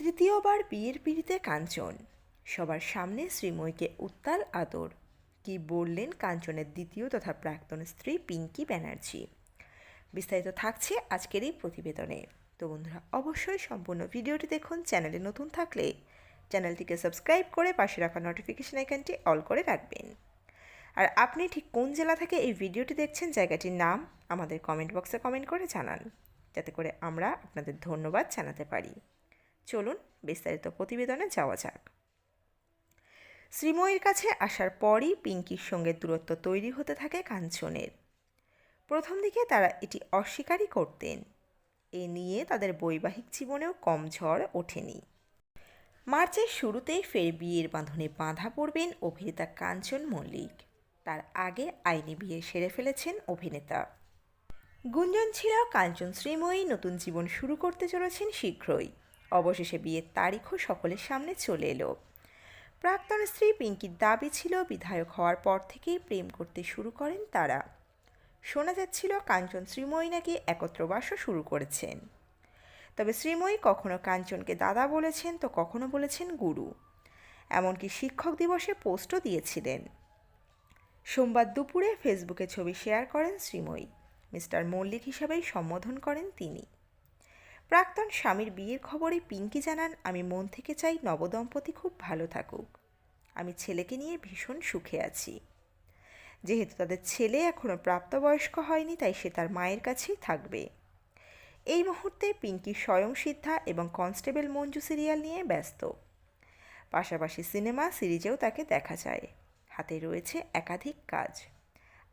তৃতীয়বার বিয়ের পিঁড়িতে কাঞ্চন, সবার সামনে শ্রীময়ীকে উত্তাল আদর। কি বললেন কাঞ্চনের দ্বিতীয় তথা প্রাক্তন স্ত্রী পিঙ্কি ব্যানার্জি? বিস্তারিত থাকছে আজকের এই প্রতিবেদনে। তো বন্ধুরা, অবশ্যই সম্পূর্ণ ভিডিওটি দেখুন। চ্যানেলে নতুন থাকলে চ্যানেলটিকে সাবস্ক্রাইব করে পাশে রাখা নোটিফিকেশন আইকনটি অল করে রাখবেন। আর আপনি ঠিক কোন জেলা থেকে এই ভিডিওটি দেখছেন, জায়গাটির নাম আমাদের কমেন্ট বক্সে কমেন্ট করে জানান, যাতে করে আমরা আপনাদের ধন্যবাদ জানাতে পারি। চলুন বিস্তারিত প্রতিবেদনে যাওয়া যাক। শ্রীময়ীর কাছে আসার পরই পিঙ্কির সঙ্গে দূরত্ব তৈরি হতে থাকে কাঞ্চনের। প্রথম দিকে তারা এটি অস্বীকারই করতেন। এ নিয়ে তাদের বৈবাহিক জীবনেও কম ঝড় ওঠেনি। মার্চের শুরুতেই ফের বিয়ের বাঁধনে বাঁধা পড়বেন অভিনেতা কাঞ্চন মল্লিক। তার আগে আইনি বিয়ে সেরে ফেলেছেন অভিনেতা। গুঞ্জন ছিল কাঞ্চন শ্রীময়ী নতুন জীবন শুরু করতে চলেছেন শীঘ্রই। অবশেষে বিয়ের তারিখও সকলের সামনে চলে এলো। প্রাক্তন স্ত্রী পিঙ্কির দাবি ছিল বিধায়ক হওয়ার পর থেকেই প্রেম করতে শুরু করেন তারা। শোনা যাচ্ছিল কাঞ্চন শ্রীময়ী নাকি একত্রবাসও শুরু করেছেন। তবে শ্রীময়ী কখনো কাঞ্চনকে দাদা বলেছেন, তো কখনো বলেছেন গুরু। এমনকি শিক্ষক দিবসে পোস্টও দিয়েছিলেন। সোমবার দুপুরে ফেসবুকে ছবি শেয়ার করেন শ্রীময়ী। মিস্টার মল্লিক হিসাবেই সম্বোধন করেন তিনি। প্রাক্তন স্বামীর বিয়ের খবরে পিঙ্কি জানান, আমি মন থেকে চাই নবদম্পতি খুব ভালো থাকুক। আমি ছেলেকে নিয়ে ভীষণ সুখে আছি। যেহেতু তাদের ছেলে এখনও প্রাপ্তবয়স্ক হয়নি, তাই সে তার মায়ের কাছেই থাকবে। এই মুহূর্তে পিঙ্কি স্বয়ং সিদ্ধা এবং কনস্টেবল মঞ্জু সিরিয়াল নিয়ে ব্যস্ত। পাশাপাশি সিনেমা সিরিজেও তাকে দেখা যায়। হাতে রয়েছে একাধিক কাজ।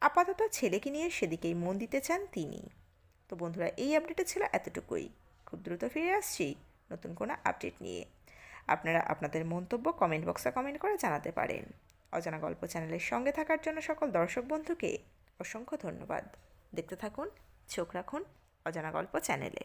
আপাতত ছেলেকে নিয়ে সেদিকেই মন দিতে চান তিনি। তো বন্ধুরা, এই আপডেটে ছিল এতটুকুই। খুব দ্রুত ফিরে আসছি নতুন কোনো আপডেট নিয়ে। আপনারা আপনাদের মন্তব্য কমেন্ট বক্সে কমেন্ট করে জানাতে পারেন। অজানা গল্প চ্যানেলের সঙ্গে থাকার জন্য সকল দর্শক বন্ধুকে অসংখ্য ধন্যবাদ। দেখতে থাকুন, চোখ রাখুন অজানা গল্প চ্যানেলে।